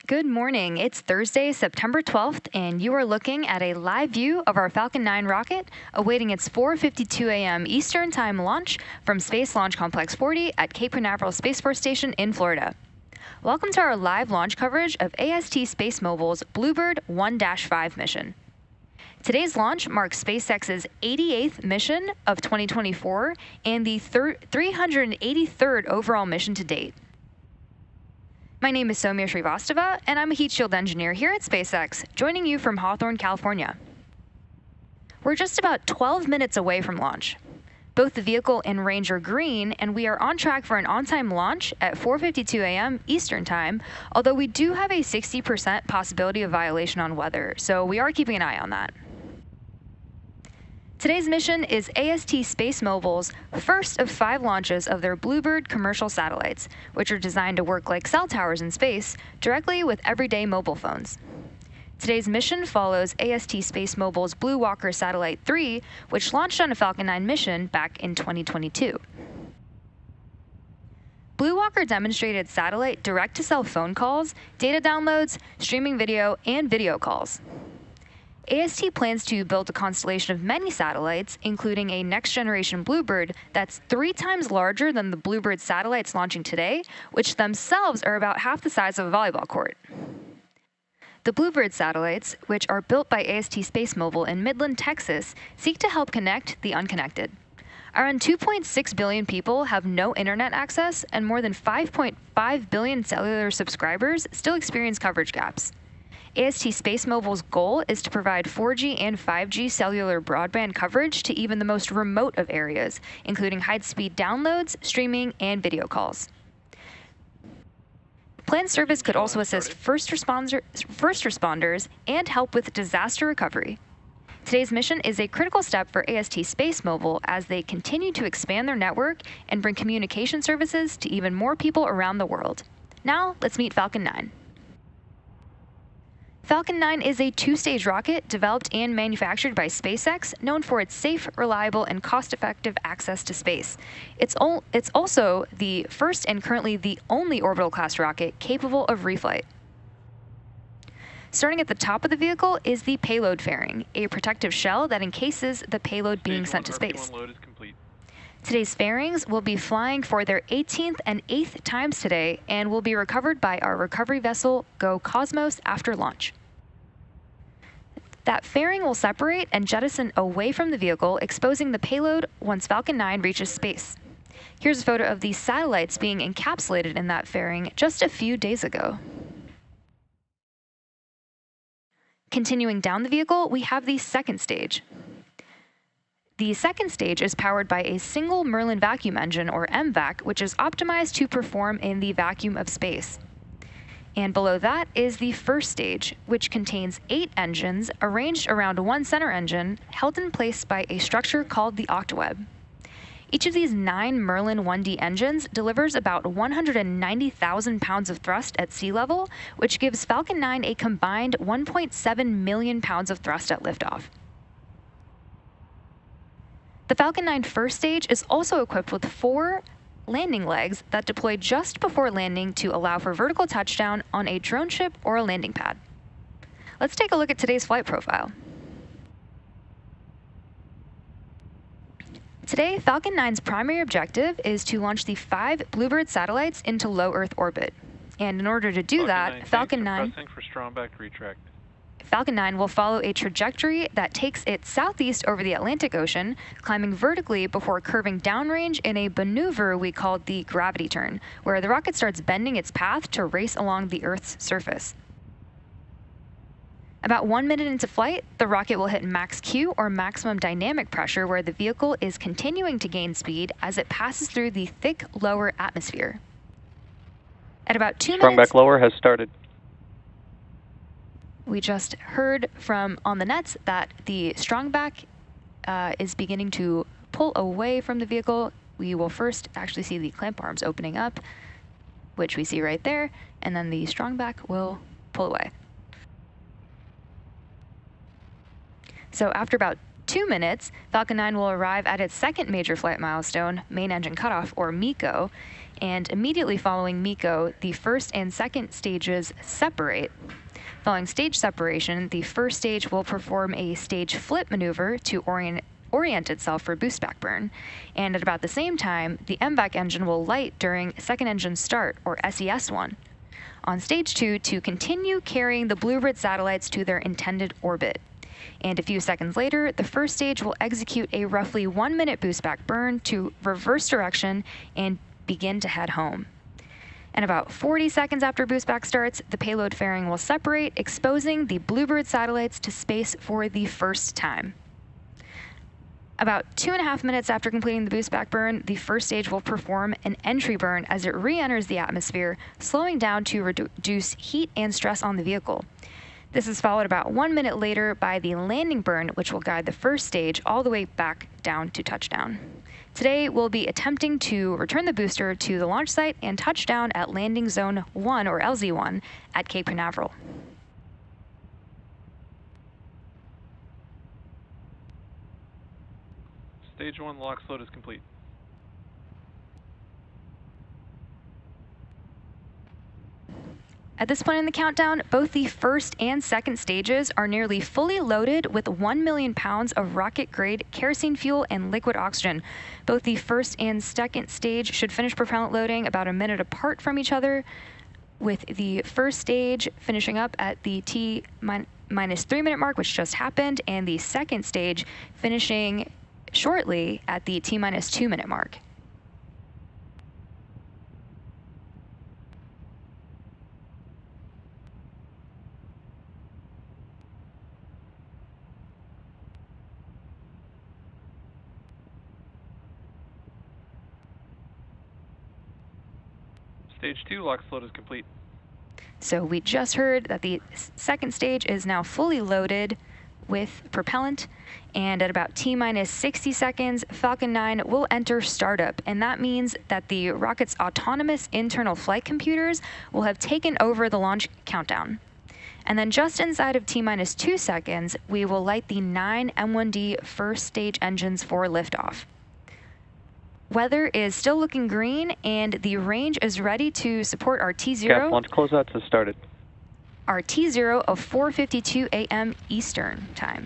Good morning. It's Thursday, September 12th, and you are looking at a live view of our Falcon 9 rocket awaiting its 4:52 a.m. Eastern Time launch from Space Launch Complex 40 at Cape Canaveral Space Force Station in Florida. Welcome to our live launch coverage of AST SpaceMobile's BlueBird 1-5 mission. Today's launch marks SpaceX's 88th mission of 2024 and the 383rd overall mission to date. My name is Soumya Srivastava, and I'm a heat shield engineer here at SpaceX, joining you from Hawthorne, California. We're just about 12 minutes away from launch. Both the vehicle and range are green, and we are on track for an on-time launch at 4:52 a.m. Eastern Time, although we do have a 60% possibility of violation on weather, so we are keeping an eye on that. Today's mission is AST SpaceMobile's first of 5 launches of their BlueBird commercial satellites, which are designed to work like cell towers in space, directly with everyday mobile phones. Today's mission follows AST SpaceMobile's Blue Walker Satellite 3, which launched on a Falcon 9 mission back in 2022. Blue Walker demonstrated satellite direct-to-cell phone calls, data downloads, streaming video, and video calls. AST plans to build a constellation of many satellites, including a next-generation BlueBird that's 3 times larger than the BlueBird satellites launching today, which themselves are about half the size of a volleyball court. The BlueBird satellites, which are built by AST SpaceMobile in Midland, Texas, seek to help connect the unconnected. Around 2.6 billion people have no internet access, and more than 5.5 billion cellular subscribers still experience coverage gaps. AST SpaceMobile's goal is to provide 4G and 5G cellular broadband coverage to even the most remote of areas, including high-speed downloads, streaming, and video calls. Planned service could also assist first responders and help with disaster recovery. Today's mission is a critical step for AST SpaceMobile as they continue to expand their network and bring communication services to even more people around the world. Now, let's meet Falcon 9. Falcon 9 is a 2-stage rocket developed and manufactured by SpaceX, known for its safe, reliable, and cost-effective access to space. It's also the first and currently the only orbital-class rocket capable of reflight. Starting at the top of the vehicle is the payload fairing, a protective shell that encases the payload being sent to space. Today's fairings will be flying for their 18th and 8th times today and will be recovered by our recovery vessel, Go Cosmos, after launch. That fairing will separate and jettison away from the vehicle, exposing the payload once Falcon 9 reaches space. Here's a photo of the satellites being encapsulated in that fairing just a few days ago. Continuing down the vehicle, we have the second stage. The second stage is powered by a single Merlin vacuum engine, or MVac, which is optimized to perform in the vacuum of space. And below that is the first stage, which contains 8 engines arranged around one center engine held in place by a structure called the octaweb. Each of these 9 Merlin 1D engines delivers about 190,000 pounds of thrust at sea level, which gives Falcon 9 a combined 1.7 million pounds of thrust at liftoff. The Falcon 9 first stage is also equipped with 4 landing legs that deploy just before landing to allow for vertical touchdown on a drone ship or a landing pad. Let's take a look at today's flight profile. Today, Falcon 9's primary objective is to launch the 5 BlueBird satellites into low Earth orbit. And in order to do that, Falcon 9 will follow a trajectory that takes it southeast over the Atlantic Ocean, climbing vertically before curving downrange in a maneuver we call the gravity turn, where the rocket starts bending its path to race along the Earth's surface. About 1 minute into flight, the rocket will hit max Q, or maximum dynamic pressure, where the vehicle is continuing to gain speed as it passes through the thick lower atmosphere. At about 2 minutes... Strong back lower has started. We just heard from on the nets that the strongback is beginning to pull away from the vehicle. We will first actually see the clamp arms opening up, which we see right there, and then the strongback will pull away. So after about 2 minutes, Falcon 9 will arrive at its second major flight milestone, main engine cutoff, or MECO, and immediately following MECO, the first and second stages separate. Following stage separation, the first stage will perform a stage flip maneuver to orient itself for boost back burn, and at about the same time, the MVAC engine will light during second engine start, or SES1, on stage 2 to continue carrying the BlueBird satellites to their intended orbit. And a few seconds later, the first stage will execute a roughly 1-minute boost back burn to reverse direction and begin to head home. And about 40 seconds after boost back starts, the payload fairing will separate, exposing the BlueBird satellites to space for the first time. About 2.5 minutes after completing the boost back burn, the first stage will perform an entry burn as it re-enters the atmosphere, slowing down to reduce heat and stress on the vehicle. This is followed about 1 minute later by the landing burn, which will guide the first stage all the way back down to touchdown. Today, we'll be attempting to return the booster to the launch site and touch down at Landing Zone 1, or LZ1, at Cape Canaveral. Stage 1 lock load is complete. At this point in the countdown, both the first and second stages are nearly fully loaded with 1 million pounds of rocket-grade kerosene fuel and liquid oxygen. Both the first and second stage should finish propellant loading about a minute apart from each other, with the first stage finishing up at the T-minus 3 minute mark, which just happened, and the second stage finishing shortly at the T-minus 2 minute mark. Stage 2 lock load is complete. So we just heard that the second stage is now fully loaded with propellant, and at about T-minus 60 seconds, Falcon 9 will enter startup, and that means that the rocket's autonomous internal flight computers will have taken over the launch countdown. And then just inside of T-minus 2 seconds, we will light the 9 M1D first stage engines for liftoff. Weather is still looking green, and the range is ready to support our T0. Cap, launch closeouts has started. Our T0 of 4:52 a.m. Eastern time.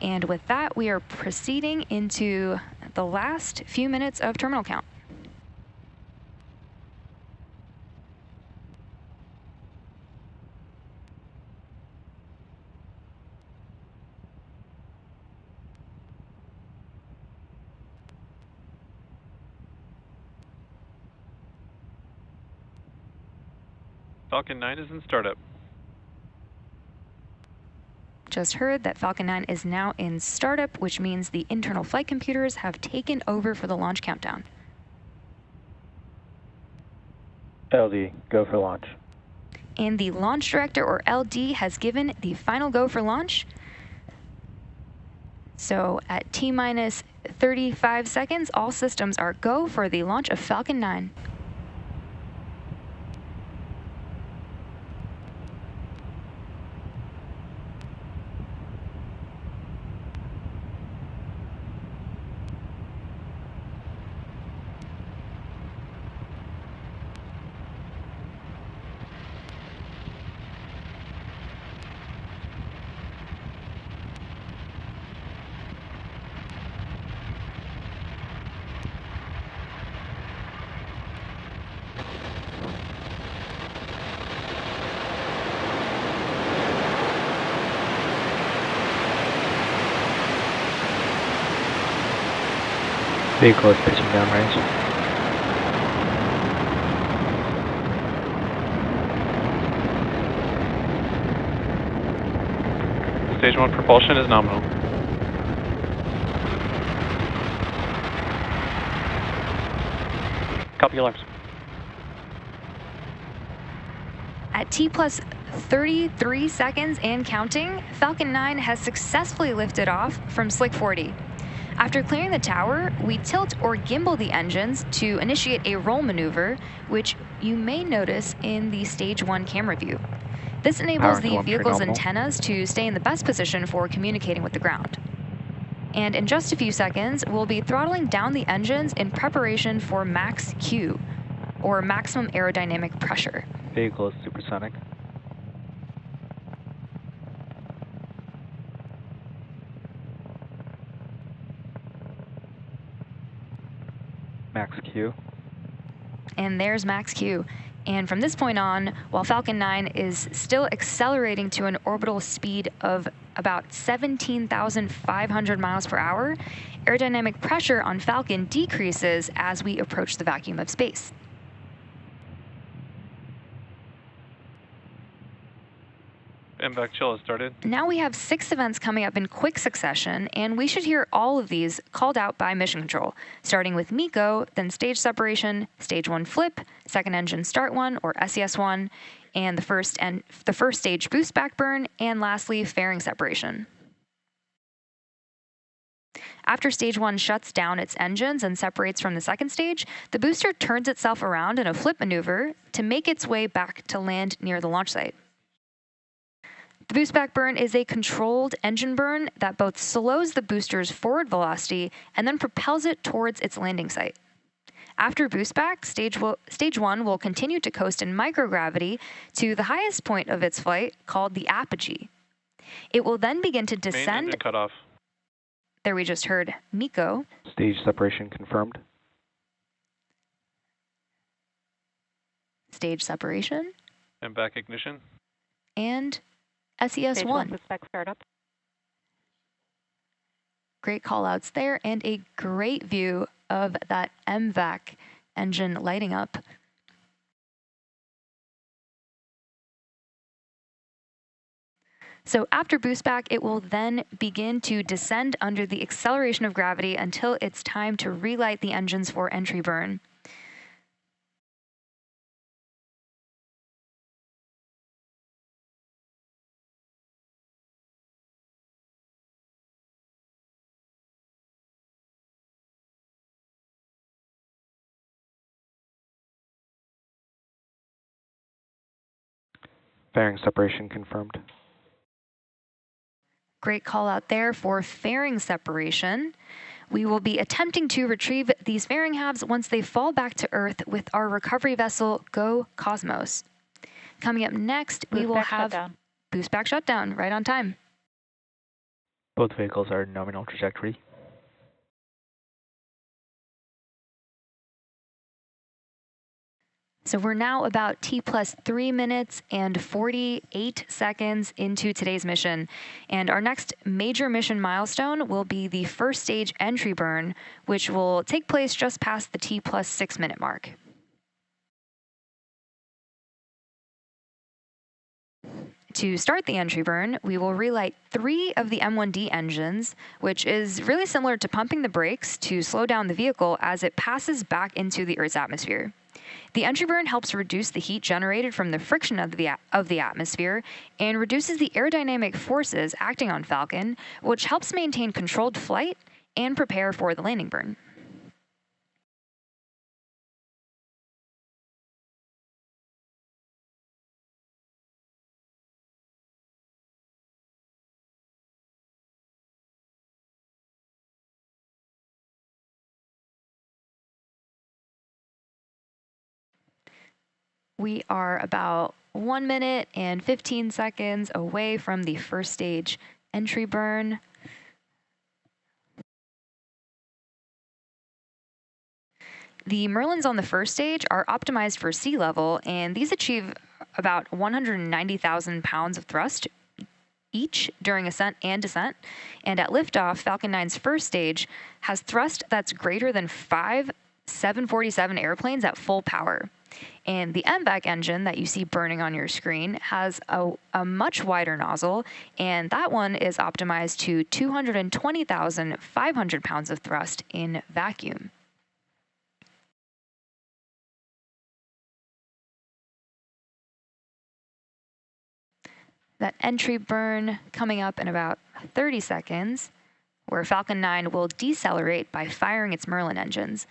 And with that, we are proceeding into the last few minutes of terminal count. Falcon 9 is in startup. Just heard that Falcon 9 is now in startup, which means the internal flight computers have taken over for the launch countdown. LD, go for launch. And the launch director, or LD, has given the final go for launch. So at T-minus 35 seconds, all systems are go for the launch of Falcon 9. Vehicle is pitching downrange. Stage 1 propulsion is nominal. Copy alarms. At T-plus 33 seconds and counting, Falcon 9 has successfully lifted off from Slick 40. After clearing the tower, we tilt or gimbal the engines to initiate a roll maneuver, which you may notice in the Stage 1 camera view. This enables the vehicle's antennas to stay in the best position for communicating with the ground. And in just a few seconds, we'll be throttling down the engines in preparation for max Q, or maximum aerodynamic pressure. Vehicle is supersonic. Max Q. And there's max Q. And from this point on, while Falcon 9 is still accelerating to an orbital speed of about 17,500 miles per hour, aerodynamic pressure on Falcon decreases as we approach the vacuum of space. MVAC chill has started. Now we have 6 events coming up in quick succession, and we should hear all of these called out by Mission Control, starting with MECO, then stage separation, stage 1 flip, second engine start 1 or SES 1, and the first stage boost back burn, and lastly fairing separation. After stage 1 shuts down its engines and separates from the second stage, the booster turns itself around in a flip maneuver to make its way back to land near the launch site. The boost back burn is a controlled engine burn that both slows the booster's forward velocity and then propels it towards its landing site. After boost back, stage 1 will continue to coast in microgravity to the highest point of its flight, called the apogee. It will then begin to descend. Main engine cut off. There we just heard MECO. Stage separation confirmed. Stage separation. MVAC ignition. And SES 1. Suspect startup. Great callouts there, and a great view of that MVAC engine lighting up. So after boost back, it will then begin to descend under the acceleration of gravity until it's time to relight the engines for entry burn. Fairing separation confirmed. Great call out there for fairing separation. We will be attempting to retrieve these fairing halves once they fall back to Earth with our recovery vessel, Go Cosmos. Coming up next, we will have boost back shutdown right on time. Both vehicles are nominal trajectory. So we're now about T+3 minutes and 48 seconds into today's mission. And our next major mission milestone will be the first stage entry burn, which will take place just past the T+6 minute mark. To start the entry burn, we will relight 3 of the M1D engines, which is really similar to pumping the brakes to slow down the vehicle as it passes back into the Earth's atmosphere. The entry burn helps reduce the heat generated from the friction of the atmosphere and reduces the aerodynamic forces acting on Falcon, which helps maintain controlled flight and prepare for the landing burn. We are about 1 minute and 15 seconds away from the first stage entry burn. The Merlins on the first stage are optimized for sea level, and these achieve about 190,000 pounds of thrust each during ascent and descent. And at liftoff, Falcon 9's first stage has thrust that's greater than 5 747 airplanes at full power. And the MVAC engine that you see burning on your screen has a much wider nozzle, and that one is optimized to 220,500 pounds of thrust in vacuum. That entry burn coming up in about 30 seconds, where Falcon 9 will decelerate by firing its Merlin engines.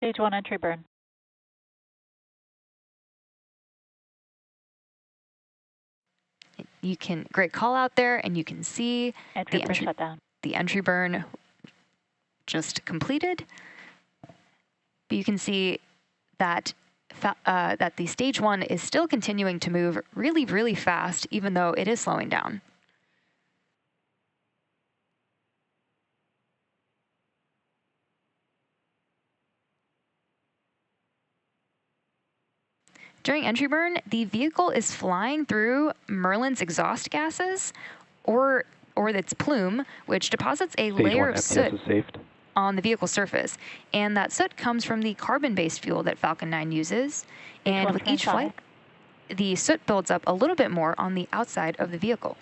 Stage 1 entry burn. You can, great call out there, and you can see Entry burn shut down. the entry burn just completed. But you can see that that the stage 1 is still continuing to move really, really fast, even though it is slowing down. During entry burn, the vehicle is flying through Merlin's exhaust gases, or its plume, which deposits a layer of soot on the vehicle surface. And that soot comes from the carbon-based fuel that Falcon 9 uses. And with each flight, the soot builds up a little bit more on the outside of the vehicle.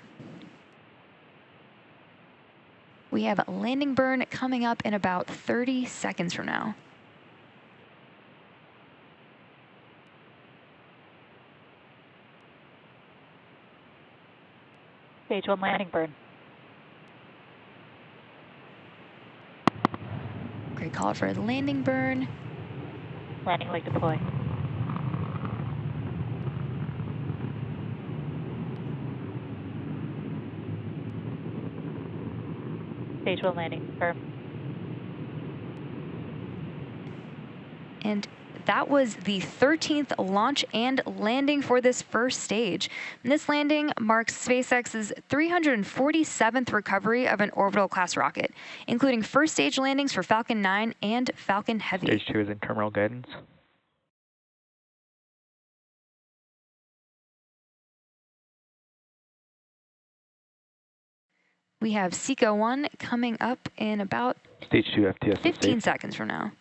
We have a landing burn coming up in about 30 seconds from now. Stage 1 landing burn. Great call for a landing burn. Landing leg deploy. Stage 1 landing confirmed. And that was the 13th launch and landing for this first stage. And this landing marks SpaceX's 347th recovery of an orbital class rocket, including first stage landings for Falcon 9 and Falcon Heavy. Stage 2 is in terminal guidance. We have SECO 1 coming up in about Stage 2 FTS 15 seconds from now.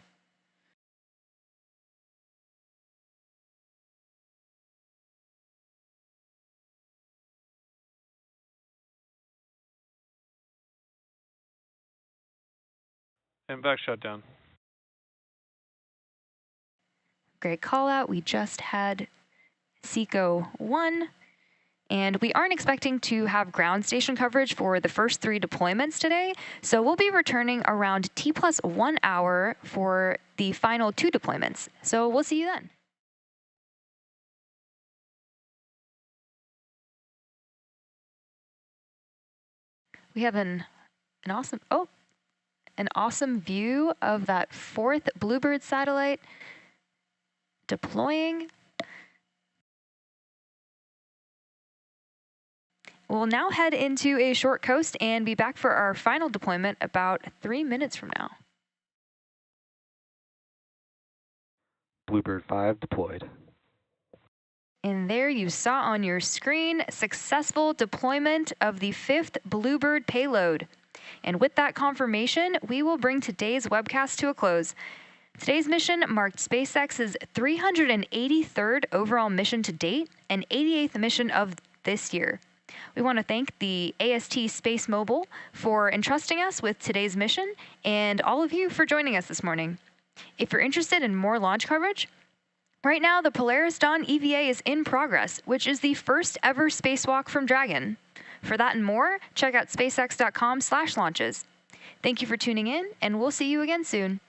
MVAC shutdown. Great call out. We just had SECO 1. And we aren't expecting to have ground station coverage for the first 3 deployments today. So we'll be returning around T+1 hour for the final 2 deployments. So we'll see you then. We have an awesome view of that 4th BlueBird satellite deploying. We'll now head into a short coast and be back for our final deployment about 3 minutes from now. BlueBird 5 deployed. And there you saw on your screen successful deployment of the 5th BlueBird payload. And with that confirmation, we will bring today's webcast to a close. Today's mission marked SpaceX's 383rd overall mission to date and 88th mission of this year. We want to thank the AST SpaceMobile for entrusting us with today's mission and all of you for joining us this morning. If you're interested in more launch coverage, right now the Polaris Dawn EVA is in progress, which is the first ever spacewalk from Dragon. For that and more, check out spacex.com/launches. Thank you for tuning in, and we'll see you again soon.